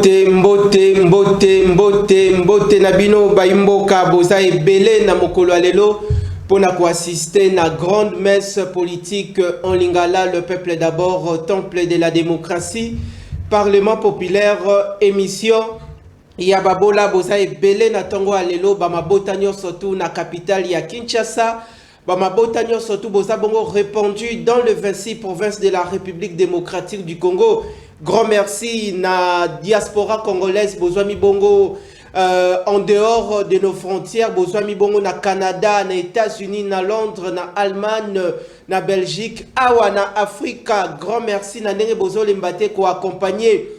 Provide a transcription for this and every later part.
Mbote Nabino Baimboka Boza Ebele na mokolo alelo pour assister na grande messe politique en Lingala, le peuple d'abord, temple de la démocratie, parlement populaire, émission Yababola Boza Ebele na tongo alelo bamabota surtout na capitale ya Kinshasa. Bamabota surtout Boza Bongo répandu dans le 26 provinces de la République démocratique du Congo. Grand merci na diaspora congolaise Bozwami Bongo en dehors de nos frontières, Bozwami Bongo na Canada, na États-Unis, na Londres, na Allemagne, na Belgique, awa na Africa. Grand merci na Nene Bozo Lembate ko accompagner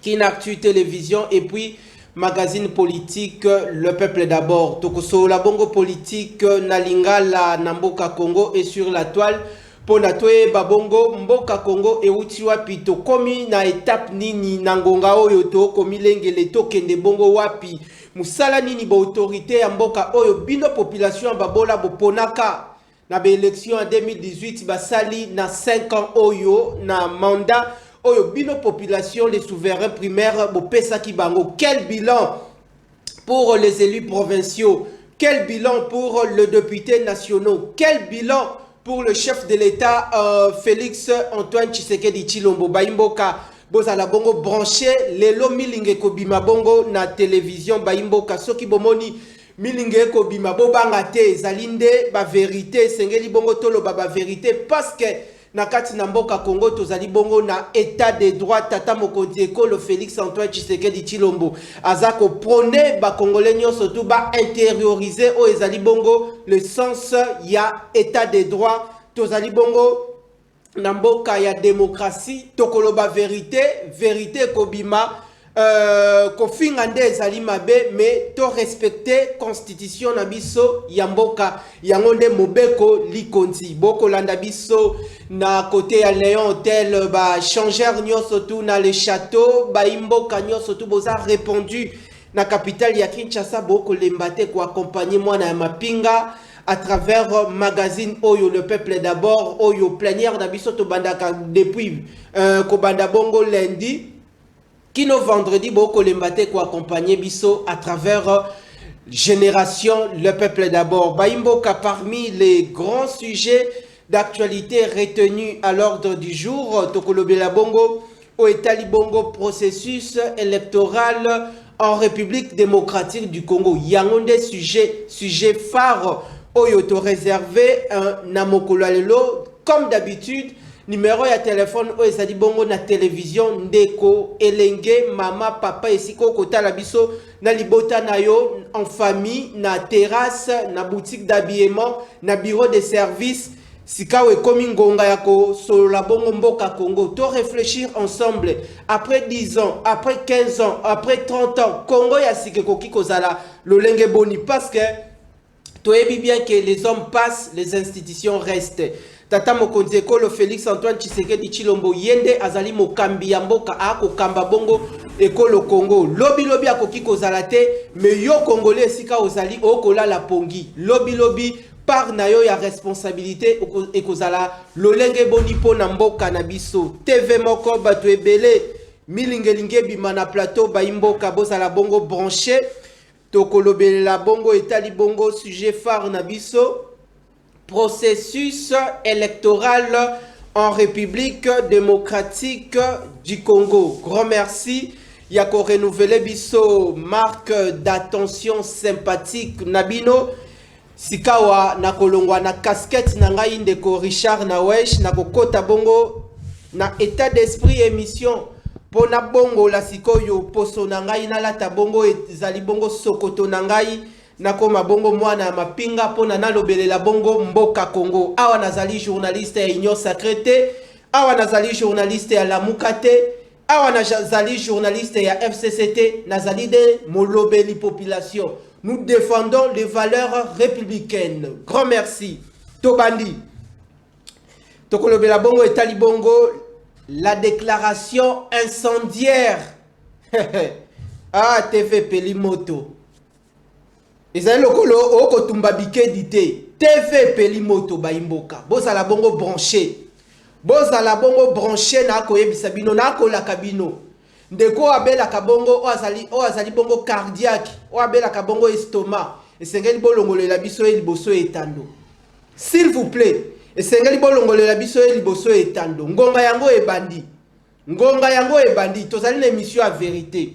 Kinactu Télévision et puis magazine politique Le Peuple d'abord. Tokoso la bongo politique na Lingala na Mboka Congo et sur la toile. Pona toe babongo mboka Congo e uti wapi to komi na étape nini nangonga oyo to komi lengele to kende bongo wapi musala nini ba autorité ya mboka oyo bino population babola boponaka na ba élection en 2018 basali na 5 ans oyo na mandat oyo bino population les souverains primaires bopesa ki bango. Quel bilan pour les élus provinciaux, quel bilan pour le député national, quel bilan pour le chef de l'État, Félix Antoine Tshisekedi Tshilombo. Baimboka, bozala bongo branché, lelo milinge kobima bongo na télévision Baimboka. Soki bomoni milinge kobima bobanga te, zalinde ba vérité, sengeli bongo tolo ba vérité, parce que na kati na mboka Congo tozali bongo na état de droit. Tata mokonzi ekolo Félix Antoine Tshisekedi Tshilombo azako prôné ba congolais nyonso tout ba intérioriser o ezali bongo le sens ya état de droit. Tozali bongo na mboka ya démocratie tokoloba vérité kobima kofinga nde ezali mabe mais to respecter constitution na biso ya mboka yango nde mobeko likonzi bokolanda biso na côté ya Léon Hôtel ba changeur nyonso tout na le château ba imboka nyonso tout boza répondu na capitale ya Kinshasa bokolemba te ko accompagner mwana ya mapinga à travers magazine Oyo le peuple d'abord Oyo plénière na biso to bandaka depuis ko banda bongo lundi kino vendredi boko lembate ko accompagner biso à travers Génération le peuple d'abord. Baimboka parmi les grands sujets d'actualité retenus à l'ordre du jour tokolobela bongo o etali bongo processus électoral en République démocratique du Congo. Yangonde sujet phare oyo to réservé na mokolo lelo comme d'habitude. Numéro ya téléphone o ezali bongo na télévision ndeko elenge mama papa esiko kotala biso na libota na yo en famille na terrasse na boutique d'habillement na bureau de service sikawe komi ngonga yako solola bongo mboka Congo to réfléchir ensemble après 10 ans après 15 ans après 30 ans Congo ya sikeko kikozala lolenge boni parce que toyebi bien que les hommes passent les institutions restent. Tata mokonzi ekolo Félix Antoine Tshisekedi Tshilombo yende azali mokambi ya mboka ako kamba bongo ekolo Congo lobi akoki kozala te mais yo congolais esika ozali okola la pongi lobi par na yo ya responsabilité ekozala lolenge boni po na mboka na biso. TV moko bato ebele milingelinge bima na plateau baimboka bozala bongo branché tokolobela bongo etali bongo sujet phare na biso processus électoral en République démocratique du Congo. Grand merci. Yako renouvelé biso marque d'attention sympathique Nabino. Sikawa na kolongwa na casquette na ngai ndeko Richard Nawesh na kokota bongo na état d'esprit émission pona bongo la sikoyo poso na ngai na lata bongo ezali bongo sokoto na ngai nakoma bongo mwana mapinga pona nalobelela bongo mboka Congo. Awa nazali journaliste ya Union Sacrée, awa nazali journaliste ya Lamukate, awa nazali journaliste ya FCCT, nazali de molobeli population. Nous défendons les valeurs républicaines. Grand merci. Tobandi. Tokolobela bongo etali bongo la déclaration incendiaire. Ah TV Pelimoto. Ezali lokolo oko tumbabike dite TV Pelimoto baimboka bozala bongo branché na koyebisa bino na kola kabino ndeko abela kabongo o azali bongo cardiaque o abela kabongo estomac esengeli bolongolela biso liboso etando s'il vous plaît esengeli bolongolela biso liboso etando ngonga yango ebandi tozali na émission à vérité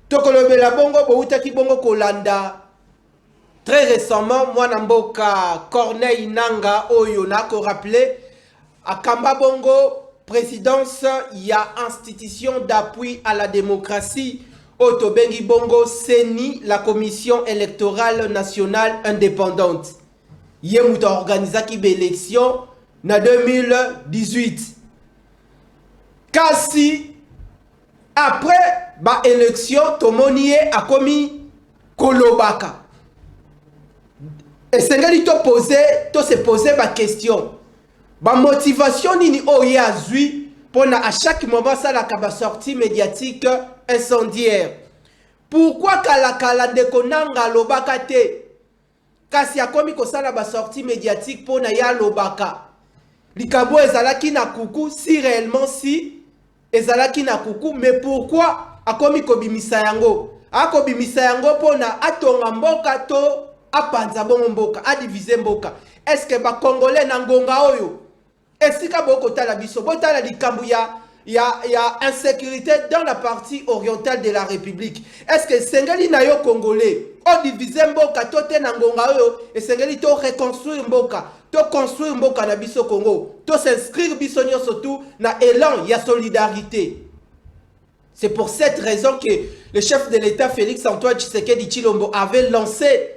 tokolobela bongo boutaki bongo kolanda très récemment mwana mboka Corneille Nangaa oyo nako rappeler akamba bongo présidence ya institution d'appui à la démocratie Otobengi bongo CENI, la commission électorale nationale indépendante. Yemuta organisaki l'élection na 2018. Kasi après ba élection tomonie a commis kolobaka. Et sengeli to se poser ba question. Ba motivation nini oye azui pona à chaque moment ça la kaba sortie médiatique incendiaire. Pourquoi kala ndeko Nangaa lobaka te? Kasi akomi kosala ba sortie médiatique pona ya lobaka. Likabo ezalaki na kuku si réellement si ezalaki na kuku, mais pourquoi akomi kobimisa yango? Akobimisa yango pona atonga mboka to apanza bongo mboka, adiviser mboka. Est-ce que ba Congolais na ngonga oyo esika boko tala biso botala likambu ya insécurité dans la partie orientale de la République? Est-ce que sengeli na yo Congolais o diviser mboka to te na ngonga oyo et sengeli to reconstruire mboka, to construire mboka na biso Congo, to s'inscrire biso nyonso tout na élan ya solidarité? C'est pour cette raison que le chef de l'État Félix Antoine Tshisekedi Tshilombo avait lancé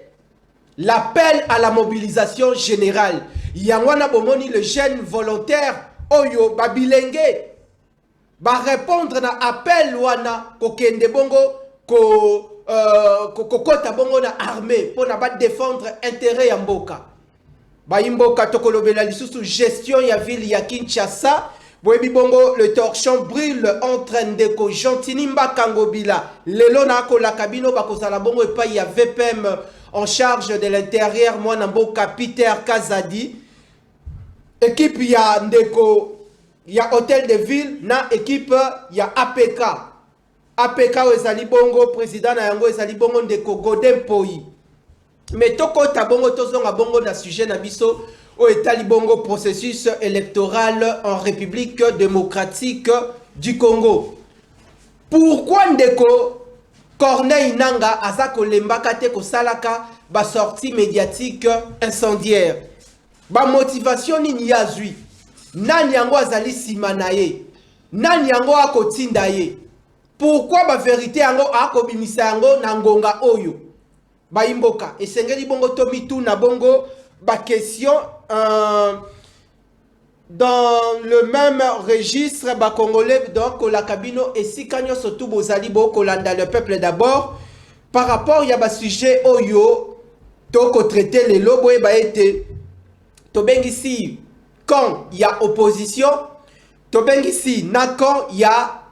l'appel à la mobilisation générale. Yangwana bomoni le jeune volontaire oyo babilenge ba répondre na appel wana kokende bongo kokota bongo na armée pour na ba défendre intérêt ya mboka. Ba imboka tokolobela lisusu gestion ya ville ya Kinshasa. Boyebi bongo le torchon brûle entre ndeko Gentinimba Kangobila lelo na kola kabino bakozala bongo epai ya VPM en charge de l'intérieur mwana mboka Peter Kazadi. Équipe ya ndeko ya hôtel de ville na équipe ya APK. APK ezali bongo président na yango ezali bongo ndeko Godin Poi. Mais toko tabongo tozonga bongo na sujet na biso o etali bongo processus électoral en République démocratique du Congo. Pourquoi ndeko Corneille Nangaa azako lembaka te ko salaka ba sortie médiatique incendiaire? Ba motivation nini yazui? Nani yango azali sima na ye? Nani yango akotinda ye? Pourquoi ba vérité yango akobimisa yango na ngonga oyo? Ba imboka esengeli bongo tomitu na bongo ba question dans le même registre ba congolais donc la cabino et si kanyo surtout bozali bo kolanda le peuple d'abord par rapport ya ba sujet oyo toko traiter les lobo e ba été to bengisi quand il y a opposition to bengisi na quand il y a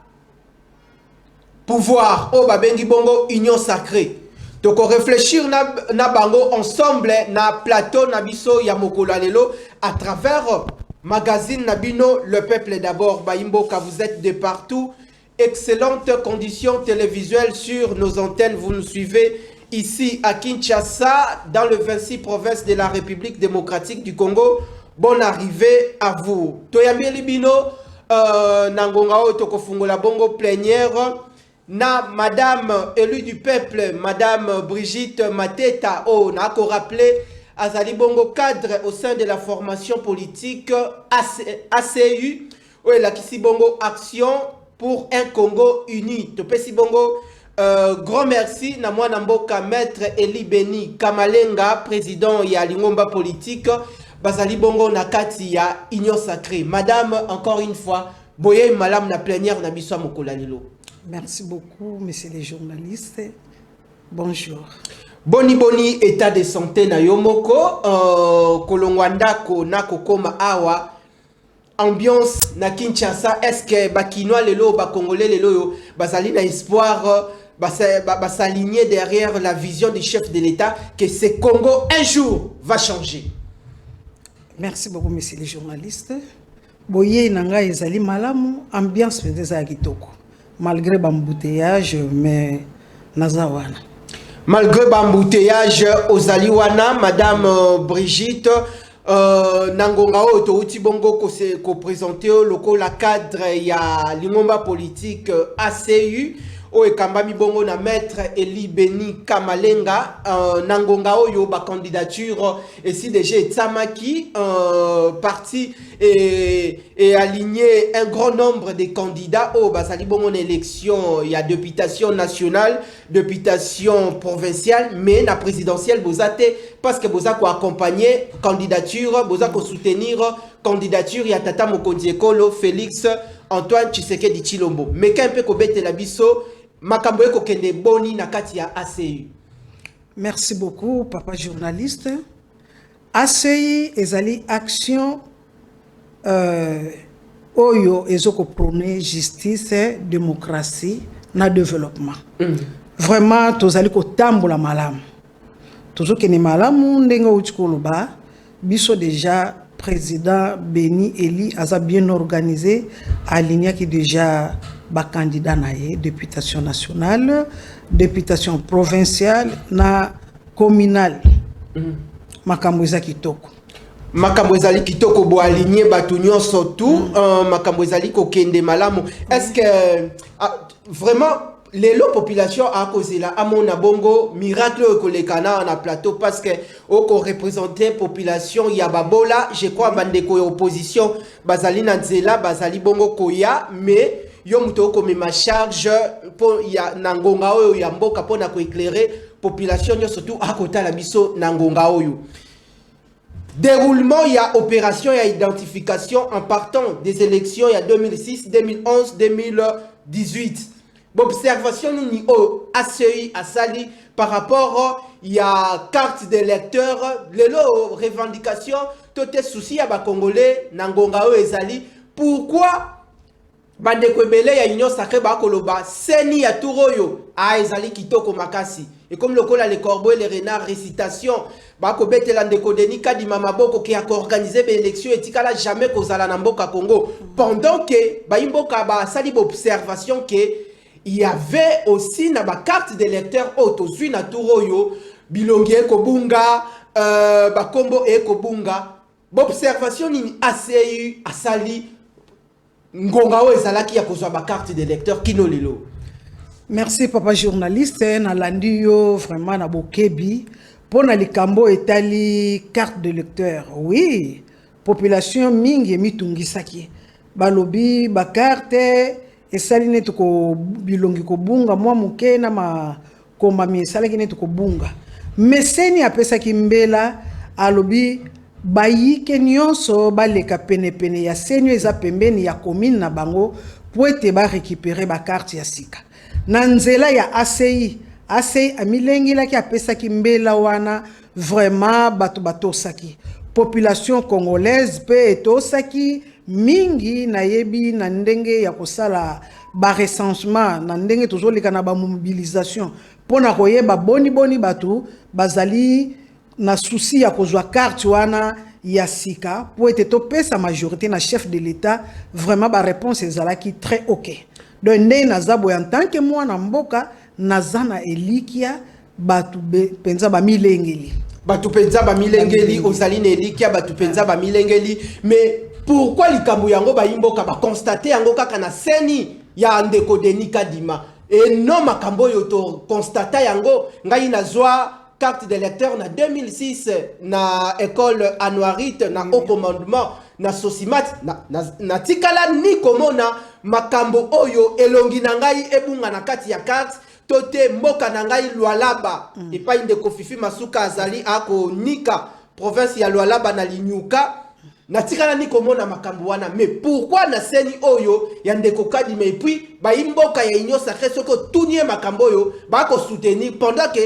pouvoir o ba bengi bongo union sacrée. Donc on réfléchir na bango ensemble na plateau na biso ya mokolo lelo à travers magazine Nabino le peuple d'abord. Baimboka, vous êtes de partout, excellentes conditions télévisuelles sur nos antennes, vous nous suivez ici à Kinshasa dans le 26 province de la République démocratique du Congo. Bonne arrivée à vous. Toyambi Libino nangonga o tokofungola bongo plénière na madame élue du peuple, madame Brigitte Mateta, oh, n'a qu'à rappeler, Azali Bongo cadre au sein de la formation politique ACU, où elle a qu'ici Bongo Action pour un Congo uni. Topesi Bongo, grand merci, na moi Namboka maître Eli Beni Kamalenga, président ya Lingomba politique, Bazali Bongo Nakati ya Union Sacrée. Madame, encore une fois, boye malam na plénière na biswa mokolalilo. Merci beaucoup, messieurs les journalistes. Bonjour. Boni, état de santé na yomoko, kolongwandako na kokoma awa, ambiance na Kinshasa, est-ce que bakinois lelo, bakongolais lelo yo, bazali na espoir, s'aligner derrière la vision du chef de l'État que ce Congo un jour va changer? Merci beaucoup, messieurs les journalistes. Boye nanga ezali malamu, ambiance pendeza kitoko. malgré l'embouteillage, mais nazawana. Malgré l'embouteillage aux Aliwana, Madame Brigitte, Nangonga Oto Utibongo ko présenté le cadre ya l'ingomba politique ACU o ekambami bongo na maître Eli Beni Kamalenga Nangonga Oyo ba candidature et si déjà Tsamaki parti et aligné un grand nombre de candidats au basali bongo élection il y a députation nationale députation provinciale mais la présidentielle bozate parce que boza ko accompagner candidature boza ko soutenir candidature ya tata mokonzi ekolo Félix Antoine Tshisekedi Tshilombo mais quand peu ko betela biso makambo eko kende boni na kati ya ACU. Merci beaucoup papa journaliste. ACI ezali action oyo ezoko prôner justice démocratie na développement. Vraiment tozali ko tambola malamu. Tozoke ni malamu ndenge uti koloba biso déjà président Beni Eli aza bien organisé aligné qui déjà ba candidat na ye députation nationale, députation provinciale na communale. Makambo eza kitoko. Makambo ezali kitoko bo aligné batu nyonso tout makambo ezali ko kende malamu. Est-ce que vraiment les population a causé la amona bongo miracle kolekana na plateau parce que oko représenter population ya babola je crois bandeko opposition bazali na nzela bazali bongo koya mais yo muto ko ma charge pour ya nangonga oyo ya mboka pona ko éclairer population yo surtout à côté la biso nangonga oyo. Déroulement il y a opération il y a identification en partant des élections il y a 2006 2011 2018. Observation ni au ACI Asali par rapport il y a carte d'électeur les revendications tout est souci à ba congolais nangonga o ezali pourquoi bande kwebele ya union sacrée ba koloba seni ya turoyo a ezali kitoko makasi et comme le kola les corbeaux les renards récitation ba ko betela ndeko deni kadima maboko qui a organisé be élection etikala jamais kozala na mboka Congo pendant que ba imboka ba sali observation que il y avait aussi na ba carte d'électeur autosui na turoyo bilongi ekobunga ba kombo ekobunga observation ni ACU asali ngonga o ezalaki ya kozwa ba carte d'électeur kino lelo. Merci papa journaliste na landi yo vraiment na bokebi pona likambo etali carte d'électeur oui population mingi mitungisaki balobi ba carte esali netu ko bilongi ko bunga mwa muke na ma koma mi esali netu ko bunga meseni apesa kimbela alobi bayike nyonso baleka pene pene ya senyo eza pembeni ya commune na bango po ete ba récupérer ba carte ya sika na nzela ya ACI amilengilaki apesa kimbela wana vraiment bato saki population congolaise pe etosaki mingi na yebi na ndenge ya kosala ba recensement na ndenge tozoleka na ba mobilisation pona koyeba boni batu bazali na souci ya kozwa carte wana ya sika po ete topesa majorité na chef de l'état vraiment ba réponse ezalaki très ok donc ndenge nazabo en tant que moi na mboka nazana elikia batu penza ba milengeli batu penza ba milengeli ozali na elikia batu penza ba milengeli mais pourquoi likambo yango ba imboka ba constater yango kaka na seni ya ndeko Denis Kadima et non makambo yo to constater yango ngai nazwa carte d'électeur na 2006 na école Anuarite na haut commandement na Sosimat na tikala ni komona makambo oyo elongi na ngai ebunga na kati ya carte tote mboka na ngai Lualaba et pas inde kofifi masuka azali ako nika province ya Lualaba na linyuka na tikala ni komona makambo wana mais pourquoi na seni oyo ya ndeko Kadima et puis ba imboka ya union sacrée soko tunie makambo oyo ba ko soutenir pendant que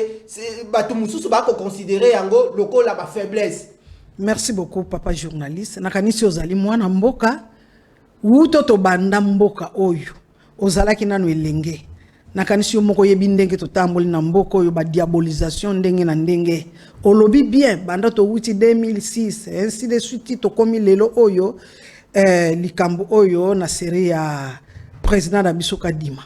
batu mususu ba ko considérer yango lokola ba faiblesse. Merci beaucoup papa journaliste nakanisi ozali mwana mboka uto to banda mboka oyo ozalaki nanu elenge nakanisi yo moko yebi ndenge totamboli na mboka oyo ba diabolisation ndenge na ndenge olobi bien banda to wuti 2006 ainsi de suite to komi lelo oyo likambo oyo na série ya président na biso Kadima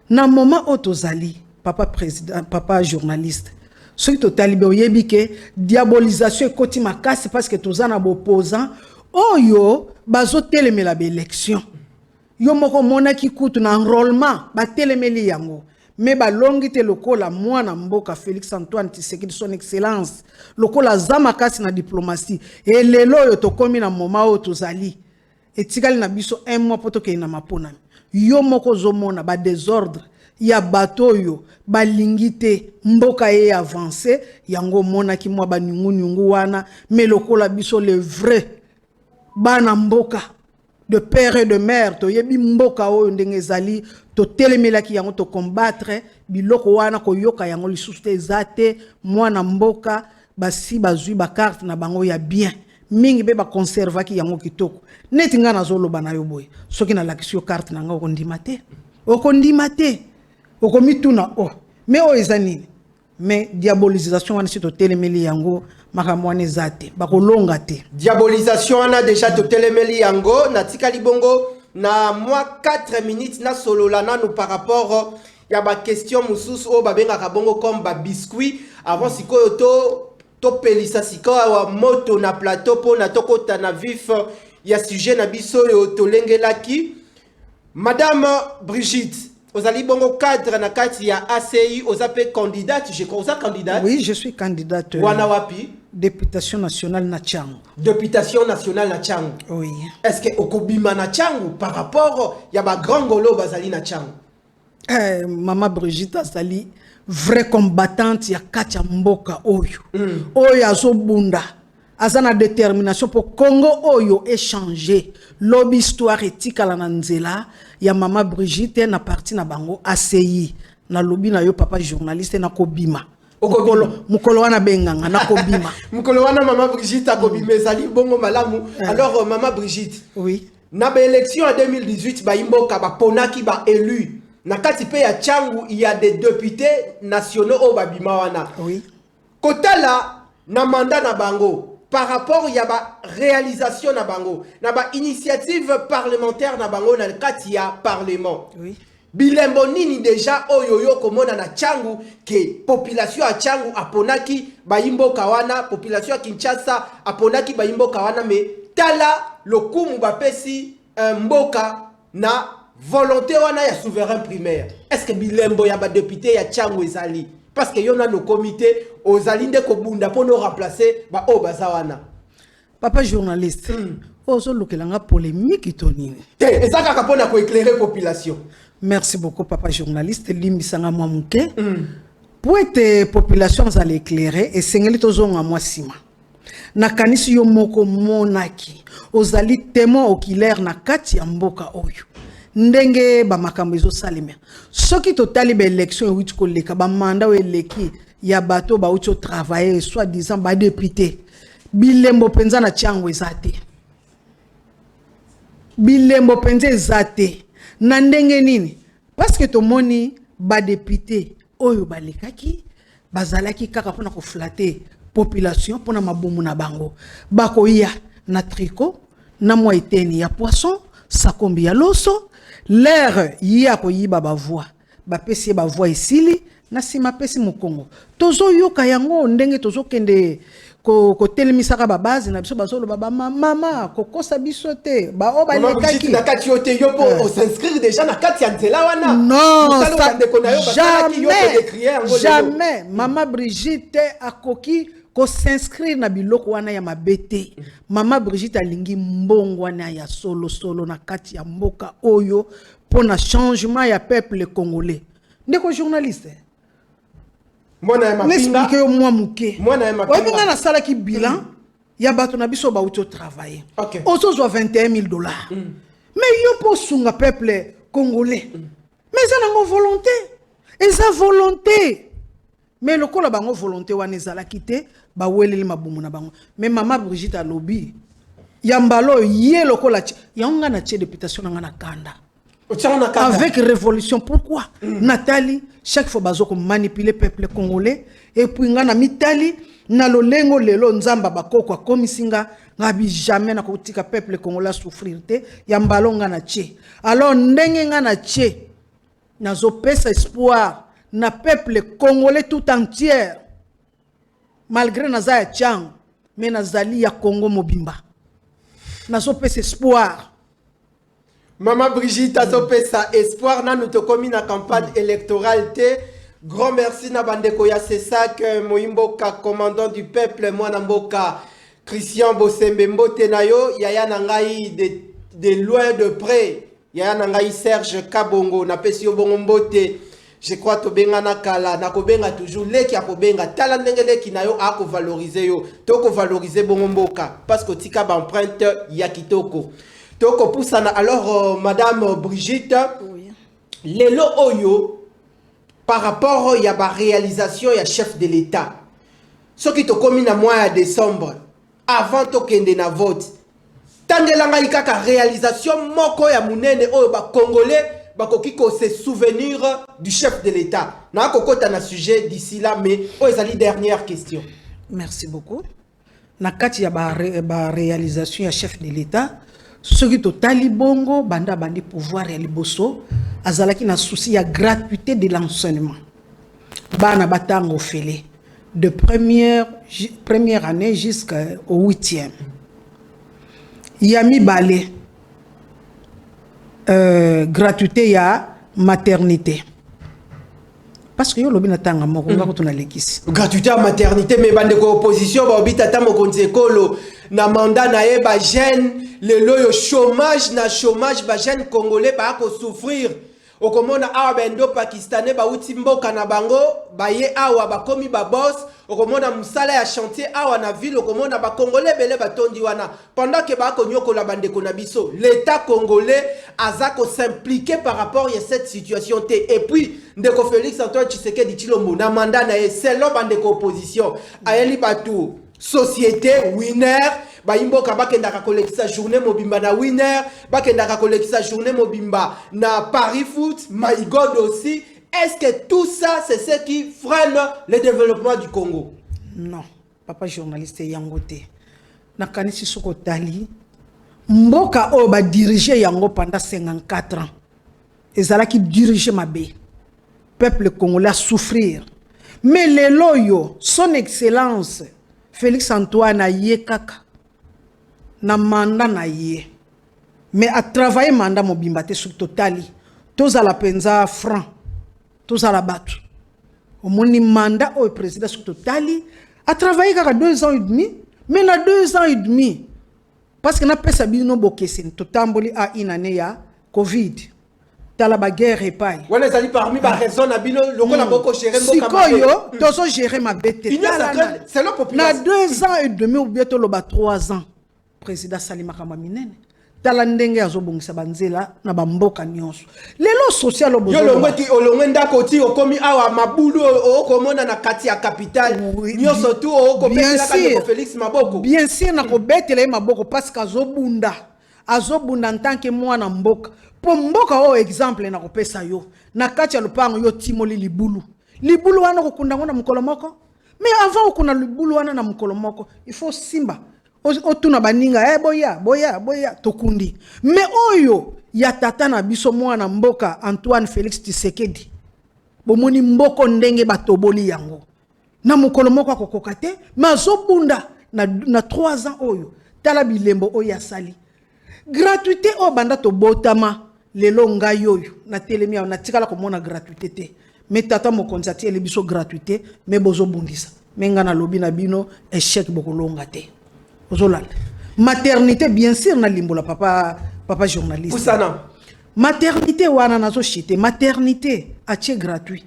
na moment otozali papa président papa journaliste ce qui totali be oyebi ke diabolisation ekoti makasi parce que tozana opposant oyo bazotelemela ba élection yo moko monaki kutu na enrôlement batelemeli yango mais balongi te lokola mwana mboka Félix Antoine Tshisekedi son excellence lokola zamakasi na diplomatie et lelo yo tokomi na moment oyo tozali etikali na biso un mois poto ke na mapona yo moko zomona ba désordre ya bato yo balingite mboka ye avancé yango mona ki mwa ba nyungu wana mais lokola biso le vrai bana mboka de père et de mère to yebi mboka oyo ndenge ezali to telemela ki yango to combattre biloko wana ko yoka yango lisusu te ezate mwana mboka basi bazui ba carte na bango ya bien mingi be ba conserva ki yango kitoko neti nga nazoloba na yo boye soki na lakisio carte na nga okondima te okomituna mais o ezanini mais diabolisation wana si to telemeli yango makamwane zate bakolonga te diabolisation wana déjà to telemeli yango na tikali bongo na moi 4 minutes na solola nanu par rapport ya ba question mususu o babengaka bongo comme ba biscuit avant sikoyo to pelisa sikoyo wa moto na plateau po na tokota na vif ya sujet na biso yo tolengelaki madame Brigitte Ozali bongo cadre na kati ya ACI, ozape candidate, je crois, candidate. Oui, je suis candidate. Wanawapi? Députation nationale na Tchangu. Députation nationale na Tchangu. Oui. Est-ce que okobima na Tchangu par rapport ya ba grand golo bazali na Tchangu? Maman Brigitte azali vraie combattante ya kati ya mboka oyo. Oyo azobunda. Azana détermination pour Congo oyo échanger lobby histoire éthique la nanzela ya Maman Brigitte na parti na bango ACI na lobby na yo papa journaliste na kobima mukolo wana benganga na kobima mukolo wana Maman Brigitte akobima ezali bongo malamu. Alors Maman Brigitte, oui, na ba élection en 2018 ba imboka ba ponaki ba élu na kati pe ya Tchangu il y a des députés nationaux au babima wana. Oui, kotala na mandat na bango par rapport ya ba réalisation na bango na ba initiative parlementaire na bango na kati ya parlement. Oui. Bilembo nini déjà oyoyo komona na Tchangu ke population ya Tchangu aponaki bayimbo kawana population ya Kinshasa aponaki bayimbo kawana me tala lokumu bapesi mboka na volonté wana ya souverain primaire. Est-ce que bilembo ya ba député ya Tchangu ezali? Parce que yon a nos comités aux alinde kobunda pour nous remplacer ba o bazawana. Papa journaliste, ozo lukelanga polémique tonini. Et ça kapona ko éclairer population. Merci beaucoup papa journaliste limbisanga mwa muke. Pour être population allait éclairer et sengeli tozonga mwa sima. Na kanisi yo moko monaki ozali témoin oculaire na kati ya mboka oyo. Ndenge ba makambo ezo salema soki totali ba élection wit koleka ba mandat eleki ya bato ba ucho travailler soit disant ba député bilembo penza na Tchangu ezate bilembo penza ezate na ndenge nini parce que to moni ba député oyo balekaki bazalaki kaka pona ko flatter population pona mabomu na bango bakoya na tricot na mwa eteni ya poisson sakombi ya loso. L'air yia ko yiba ba voix ba pesi ba voix isili na sima pesi mokongo tozo yoka yango ndenge tozo kende ko telemisaka ba base na biso bazolo ba mama ko kosa biso te ba o ba lekaki na kati yote yo po on s'inscrire déjà na kati ya nzela wana. Non, jamais Maman Brigitte akoki ko s'inscrire na biloko wana ya mabete. Maman Brigitte alingi mbongo wana ya solo na kati ya mboka oyo pona changement ya peuple congolais. Ndeko journaliste. Mwana ya mapinga. N'explique yo mwa muke. Mwana ya mapinga. Oyo ngana sala ki bilan ya bato na biso ba uti travailler. Okay. Ozo zo $21,000. Mais yo po sunga peuple congolais. Mais ça n'a volonté. Et sa volonté. Mais le ko la bango volonté wana ezala kite ba weleli mabumu na bango. Mais Maman Brigitte a lobby. Yambalo ye le ko la yanga na tie députation na kanda. Avec révolution pourquoi? Nathalie chaque fois bazoko manipuler peuple congolais et puis ngana mitali na lolengo lelo nzamba bakoko akomisinga ngabi jamais na kotika peuple congolais souffrir te yambalo ngana tie. Alors ndenge ngana tie nazo pesa espoir na peuple congolais tout entier malgré naza ya Tchang mais nazali ya Congo mobimba nazo pesa espoir. Maman Brigitte azo pesa espoir na nous te komi na campagne électorale te. Grand merci na bandeko ya Sesak Moimboka commandant du peuple mwana mboka Christian Bosembe mbote na yo yaya na ngai de loin de près yaya na ngai Serge Kabongo na pesi yo bongo mbote. Je crois to benga na kala na ko benga toujours leki ya ko benga tala ndenge leki na yo a ko valoriser yo to ko valoriser bongo mboka parce que tika ba empreinte ya kitoko to ko pusana. Alors madame Brigitte oui. Lelo oyo par rapport à la réalisation du chef de l'État, ce qui est commis dans le mois de décembre, avant de kende na vote, tant que la réalisation, moko ya munene o ba Congolais, ba kokiko se souvenir du chef de l'État. Na kokota na sujet d'ici là, mais o ezali dernière question. Merci beaucoup. Na kati ya ba réalisation ya chef de l'État, ce qui est talibongo banda bandi pouvoir ya liboso azalaki na souci ya gratuité de l'enseignement bana batango fele de première année jusqu'au 8e yami balé gratuité ya maternité parce que yo lobi na tanga moko ngako tuna lekisi gratuité à maternité mais bande ko opposition ba obita tamo konzi ekolo na mandat na ye ba jeune le loyo chômage na chômage ba jeune congolais ba ko souffrir okomona awa bendo pakistanais ba uti mboka na bango ba ye awa ba komi ba boss okomona musala ya chantier awa na ville okomona ba congolais bele batondi wana pendant que ba ko nyokola bande ko na biso l'état congolais aza ko s'impliquer par rapport à cette situation et puis ndeko Félix Antoine Tshisekedi Tshilombo na mandat na ye selon bande ko opposition ayeli batu société winner baimboka bakendaka kolekisa journée mobimba na winner bakendaka kolekisa journée mobimba na Paris Foot my God aussi. Est-ce que tout ça c'est ce qui freine le développement du Congo? Non, papa journaliste yangote nakanisi soko tali mboka o ba diriger yango pendant 54 ans ezalaki diriger mabe peuple congolais souffrir mais les loyo son excellence Félix Antoine aye kaka na mandat na ye mais a travailler mandat mobimba te sur totali toza la penza franc toza la batu au moni mandat au président sur totali a travaillé kaka 2 ans et demi mais na 2 ans et demi parce que na pesa bino bokeseni totamboli a une année ya Covid tala ba guerre epai wana ezali parmi ba raison na bino lokola boko gérer mboka sikoyo tozo gérer ma bête c'est la population na 2 ans et demi ou bientôt loba 3 ans président Salima Kamaminene tala ndenge azobongisa banzela na bamboka nyonso lelo social obozo yo longweti olongwenda koti okomi awa mabulu okomona na kati ya capitale nyonso tu okopetela ka Félix Maboko bien sûr na kobetela maboko parce que azobunda en tant que mwana mboka po mboka o exemple na kopesa yo na kati ya lupango yo timoli libulu wana kokunda ngona mukolo moko mais avant okuna libulu wana na mukolo moko il faut simba otuna baninga boya tokundi mais oyo ya tata na biso mwana mboka Antoine Félix Tshisekedi bomoni mboko ndenge batoboli yango na mukolo moko akokoka te mazobunda na 3 ans oyo tala bilembo oyo asali gratuité o banda to botama lelo ngai yoyo na telemi na tikala komona gratuité te mais tata mokonzi atie le biso gratuité mais bozo bundisa menga na lobi na bino échec bokolonga te ozolanda maternité bien sûr na limbola papa journaliste Poussana maternité wana nazo chité maternité atie gratuit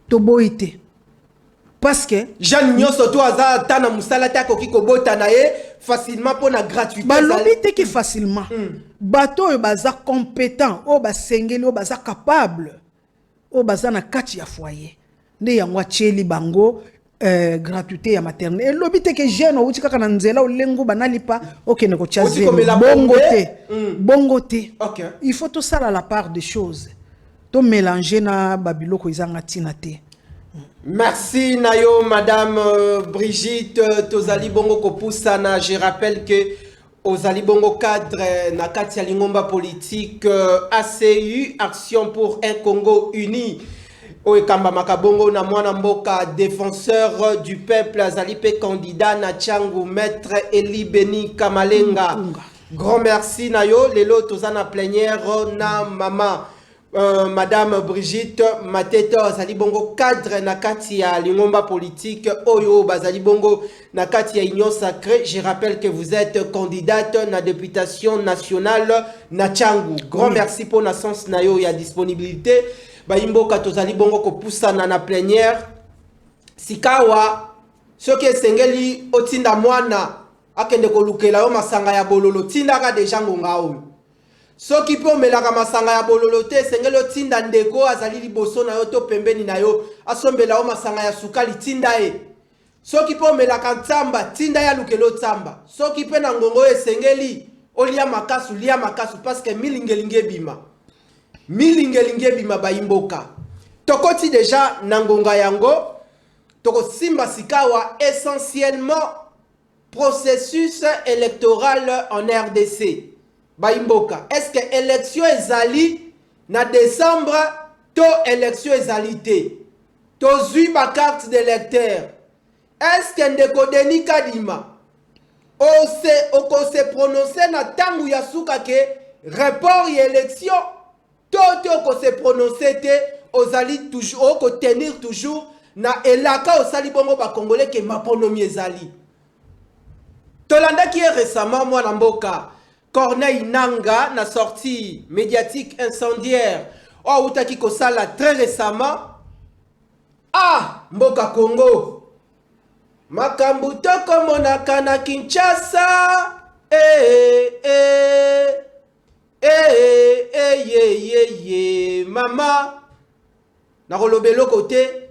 to boité parce que Jeanne nyonso to aza tana musala ta koki kobota na ye facilement pour la gratuité balobi te ki facilement bato oyo baza compétent o basengeli o baza capable o baza na kati ya foyer nde yango atieli bango gratuité ya maternité elobi te ke jeune outi kaka na nzela olengo banalipa okende ko chaze bongo te okay. Il faut tout ça à la part des choses to mélanger na babiloko izanga tina te. Merci Nayo, Madame Brigitte Tozali Bongo Kopusana. Je rappelle que aux Alibongo cadre Nakati Alingomba politique ACU, Action pour un Congo uni. Oekamba Makabongo na mwana mboka défenseur du peuple Azalipe candidat na Tchangu maître Eli Beni Kamalenga. Grand merci Nayo, lelo tozana plénière na mama Madame Brigitte Mateto Azalibongo cadre Nakati ya Lingomba politique Oyo Bazalibongo Nakati ya Union Sacrée. Je rappelle que vous êtes candidate na députation nationale na Tchangu. Grand merci pour na sens Nayo ya disponibilité. Baimboka tozali bongo kopusana na plénière sikawa soki esengeli otinda mwana akende kolukela yo masanga ya bololo tindaka deja ngonga oyo soki pe omelaka masanga ya bololo te esengeli otinda ndeko azali liboso na yo to pembeni na yo asombela yo masanga ya sukali tinda ye soki pe omelaka ntsamba tinda ya lukelo ntsamba soki pe na ngongo esengeli olia makasu lia makasu parce que milingelinge bima milingelinge bima baimboka tokoti déjà nangonga yango toko simba sikawa essentiellement processus électoral en RDC baimboka est-ce que élection ezali na décembre to élection ezali te to zui ba carte d'électeur est-ce que ndeko Denis Kadima oko se prononcer na tangu ya suka ke report y élection Toto ko se prononcer te ozali toujours ko tenir toujours na elaka osali bongo ba congolais ke maponomi ezali. Tolanda qui est récemment moi na mboka Corneille Nanga na sortie médiatique incendiaire o utaki ko sala très récemment mboka Congo makambu toko monaka na Kinshasa mama nakolobelo côté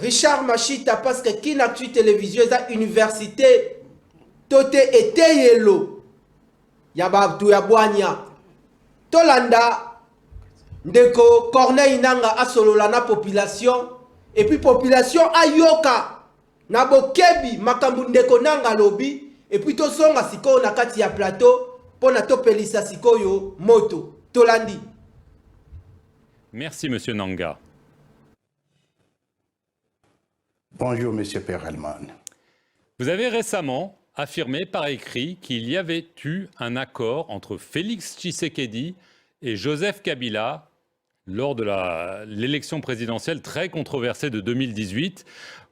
Richard Machita parce que Kinactu télévision eza université tote eteyelo ya babtu ya bwanya tolanda ndeko Corneille Nanga asolola na population et puis population ayoka na bokebi makambu ndeko Nanga lobi et puis tosonga siko na kati ya plateau pona topelisa sikoyo moto tolandi. Merci monsieur Nanga. Bonjour monsieur Perelman. Vous avez récemment affirmé par écrit qu'il y avait eu un accord entre Félix Tshisekedi et Joseph Kabila lors de l'élection présidentielle très controversée de 2018.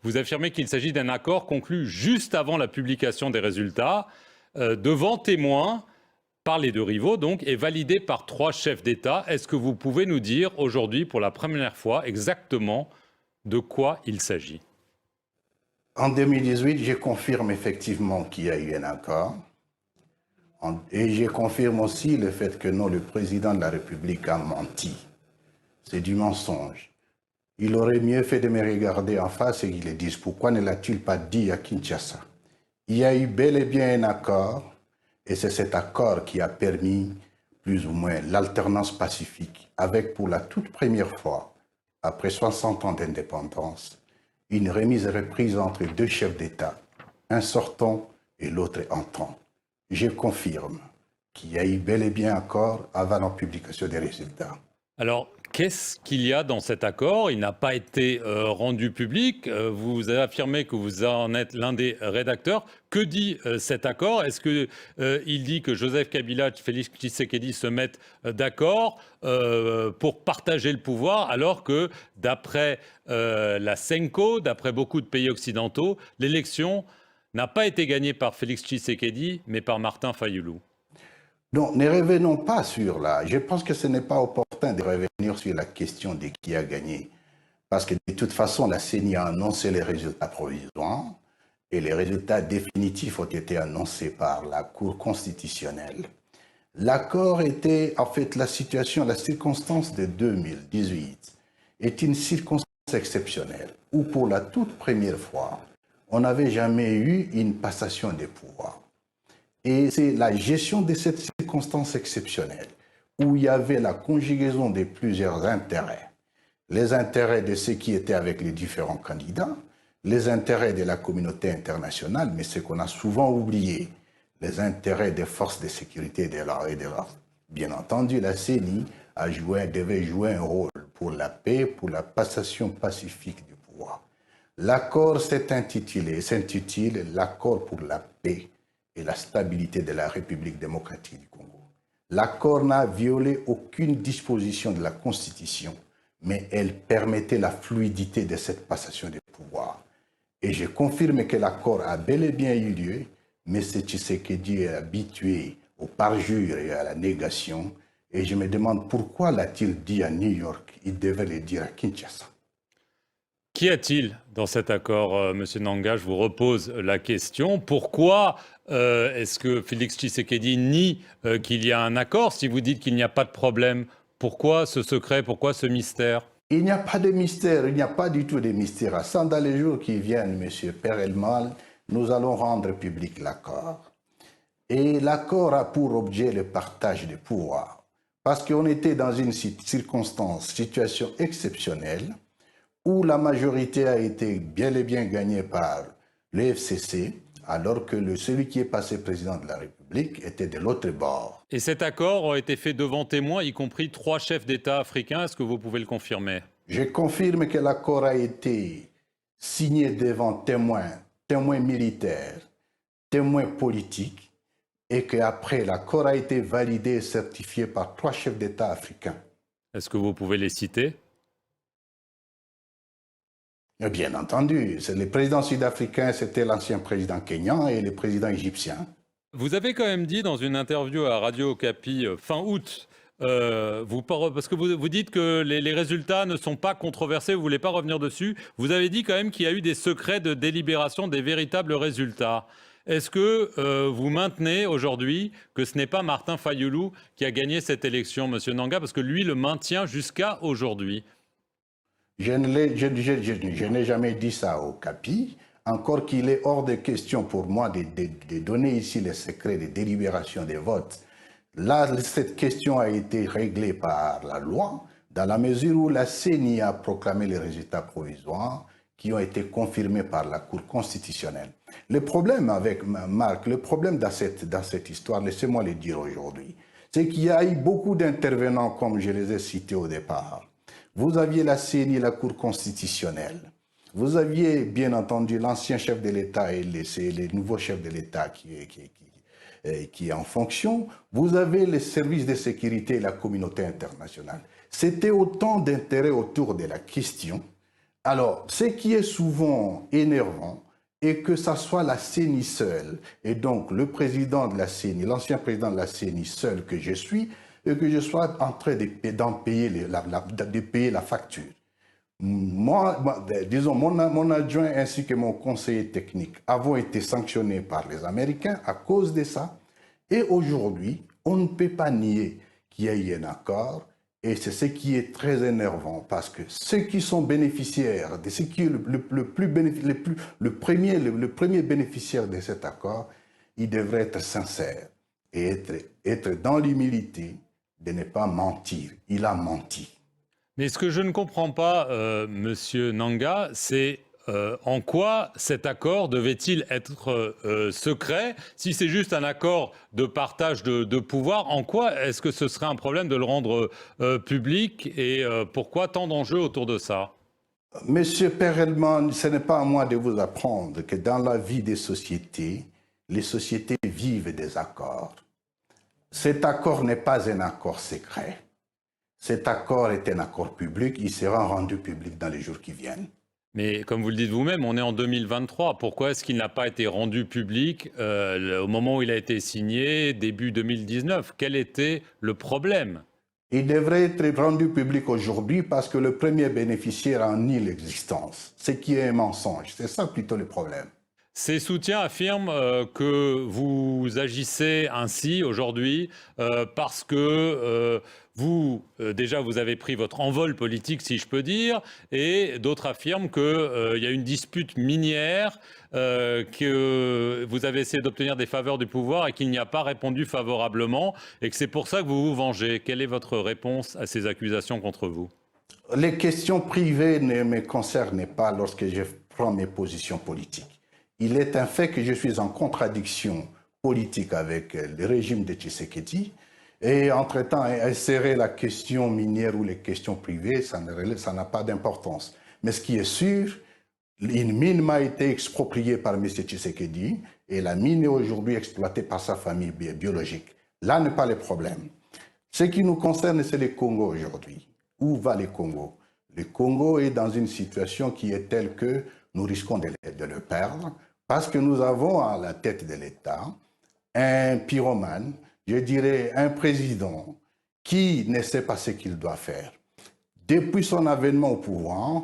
Vous affirmez qu'il s'agit d'un accord conclu juste avant la publication des résultats, devant témoins, par les deux rivaux donc, et validé par 3 chefs d'État. Est-ce que vous pouvez nous dire aujourd'hui, pour la première fois, exactement de quoi il s'agit? En 2018, je confirme effectivement qu'il y a eu un accord. Et je confirme aussi le fait que non, le président de la République a menti. C'est du mensonge. Il aurait mieux fait de me regarder en face et qu'il le dise. Pourquoi ne l'a-t-il pas dit à Kinshasa? Il y a eu bel et bien un accord. Et c'est cet accord qui a permis plus ou moins l'alternance pacifique avec pour la toute première fois, après 60 ans d'indépendance, une remise et reprise entre 2 chefs d'État, un sortant et l'autre entrant. Je confirme qu'il y a eu bel et bien accord avant la publication des résultats. Alors, qu'est-ce qu'il y a dans cet accord? Il n'a pas été rendu public. Vous avez affirmé que vous en êtes l'un des rédacteurs. Que dit cet accord? Est-ce qu'il dit que Joseph Kabila et Félix Tshisekedi se mettent d'accord pour partager le pouvoir, alors que d'après la CENCO, d'après beaucoup de pays occidentaux, l'élection n'a pas été gagnée par Félix Tshisekedi, mais par Martin Fayulu? Donc, ne revenons pas sur là. Je pense que ce n'est pas opportun de revenir sur la question de qui a gagné. Parce que de toute façon, la CENI a annoncé les résultats provisoires et les résultats définitifs ont été annoncés par la Cour constitutionnelle. L'accord était, en fait, la circonstance de 2018 est une circonstance exceptionnelle où pour la toute première fois, on n'avait jamais eu une passation des pouvoirs. Et c'est la gestion de cette circonstance exceptionnelle où il y avait la conjugaison de plusieurs intérêts. Les intérêts de ceux qui étaient avec les différents candidats, les intérêts de la communauté internationale, mais ce qu'on a souvent oublié, les intérêts des forces de sécurité et de l'ordre. Bien entendu, la CENI devait jouer un rôle pour la paix, pour la passation pacifique du pouvoir. L'accord s'intitule l'accord pour la paix et la stabilité de la République démocratique du Congo. L'accord n'a violé aucune disposition de la Constitution, mais elle permettait la fluidité de cette passation de pouvoir. Et je confirme que l'accord a bel et bien eu lieu, mais M. Tshisekedi est habitué au parjure et à la négation. Et je me demande pourquoi l'a-t-il dit à New York? Il devait le dire à Kinshasa. Qu'y a-t-il dans cet accord, Monsieur Nanga? Je vous repose la question. Pourquoi est-ce que Félix Tshisekedi nie qu'il y a un accord si vous dites qu'il n'y a pas de problème? Pourquoi ce secret? Pourquoi ce mystère? Il n'y a pas de mystère, il n'y a pas du tout de mystère. Dans les jours qui viennent, Monsieur Perelman, nous allons rendre public l'accord. Et l'accord a pour objet le partage des pouvoirs. Parce qu'on était dans une situation exceptionnelle où la majorité a été bien et bien gagnée par le FCC, alors que celui qui est passé président de la République était de l'autre bord. Et cet accord a été fait devant témoins, y compris 3 chefs d'État africains. Est-ce que vous pouvez le confirmer? Je confirme que l'accord a été signé devant témoins militaires, témoins politiques, et qu'après, l'accord a été validé et certifié par 3 chefs d'État africains. Est-ce que vous pouvez les citer? Bien entendu, le président sud-africain, c'était l'ancien président kényan et le président égyptien. Vous avez quand même dit dans une interview à Radio Okapi fin août, parce que vous dites que les résultats ne sont pas controversés, vous ne voulez pas revenir dessus, vous avez dit quand même qu'il y a eu des secrets de délibération des véritables résultats. Est-ce que vous maintenez aujourd'hui que ce n'est pas Martin Fayulu qui a gagné cette élection, Monsieur Nanga, parce que lui le maintient jusqu'à aujourd'hui? Je n'ai jamais dit ça au Capi, encore qu'il est hors de question pour moi de donner ici les secrets de délibération des votes. Là, cette question a été réglée par la loi, dans la mesure où la CENI a proclamé les résultats provisoires qui ont été confirmés par la Cour constitutionnelle. Le problème avec Marc, le problème dans cette histoire, laissez-moi le dire aujourd'hui, c'est qu'il y a eu beaucoup d'intervenants, comme je les ai cités au départ. Vous aviez la CENI, la Cour constitutionnelle. Vous aviez, bien entendu, l'ancien chef de l'État et les nouveaux chefs de l'État qui est en fonction. Vous avez les services de sécurité et la communauté internationale. C'était autant d'intérêts autour de la question. Alors, ce qui est souvent énervant est que ça soit la CENI seule, et donc le président de la CENI, l'ancien président de la CENI seul que je suis, et que je sois en train de payer la facture. Disons, mon adjoint ainsi que mon conseiller technique avons été sanctionnés par les Américains à cause de ça. Et aujourd'hui, on ne peut pas nier qu'il y a eu un accord. Et c'est ce qui est très énervant parce que ceux qui sont bénéficiaires, de ce qui est le premier bénéficiaire de cet accord, il devrait être sincère et être dans l'humilité de ne pas mentir. Il a menti. Mais ce que je ne comprends pas, Monsieur Nanga, c'est en quoi cet accord devait-il être secret? Si c'est juste un accord de partage de pouvoir, en quoi est-ce que ce serait un problème de le rendre public et pourquoi tant d'enjeux autour de ça? Monsieur Perelman, ce n'est pas à moi de vous apprendre que dans la vie des sociétés, les sociétés vivent des accords. Cet accord n'est pas un accord secret. Cet accord est un accord public. Il sera rendu public dans les jours qui viennent. Mais comme vous le dites vous-même, on est en 2023. Pourquoi est-ce qu'il n'a pas été rendu public au moment où il a été signé, début 2019? Quel était le problème? Il devrait être rendu public aujourd'hui parce que le premier bénéficiaire en nie l'existence, ce qui est un mensonge. C'est ça plutôt le problème. Ces soutiens affirment que vous agissez ainsi aujourd'hui parce que déjà, vous avez pris votre envol politique, si je peux dire, et d'autres affirment qu'il y a une dispute minière, que vous avez essayé d'obtenir des faveurs du pouvoir et qu'il n'y a pas répondu favorablement, et que c'est pour ça que vous vous vengez. Quelle est votre réponse à ces accusations contre vous? Les questions privées ne me concernent pas lorsque je prends mes positions politiques. Il est un fait que je suis en contradiction politique avec le régime de Tshisekedi. Et entre-temps, insérer la question minière ou les questions privées, ça n'a pas d'importance. Mais ce qui est sûr, une mine m'a été expropriée par M. Tshisekedi et la mine est aujourd'hui exploitée par sa famille biologique. Là n'est pas le problème. Ce qui nous concerne, c'est le Congo aujourd'hui. Où va le Congo? Le Congo est dans une situation qui est telle que nous risquons de le perdre parce que nous avons à la tête de l'État un pyromane, je dirais un président qui ne sait pas ce qu'il doit faire. Depuis son avènement au pouvoir,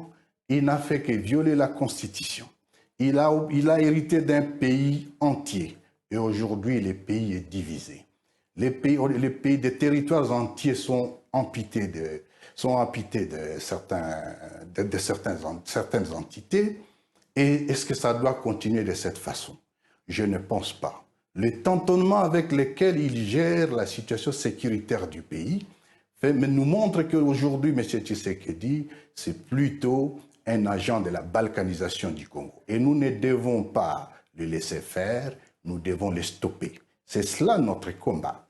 il n'a fait que violer la Constitution. Il a hérité d'un pays entier et aujourd'hui le pays est divisé. Les des territoires entiers sont amputés de certaines entités. Et est-ce que ça doit continuer de cette façon? Je ne pense pas. Le tâtonnement avec lequel il gère la situation sécuritaire du pays nous montre qu'aujourd'hui, M. Tshisekedi, c'est plutôt un agent de la balkanisation du Congo. Et nous ne devons pas le laisser faire, nous devons le stopper. C'est cela notre combat.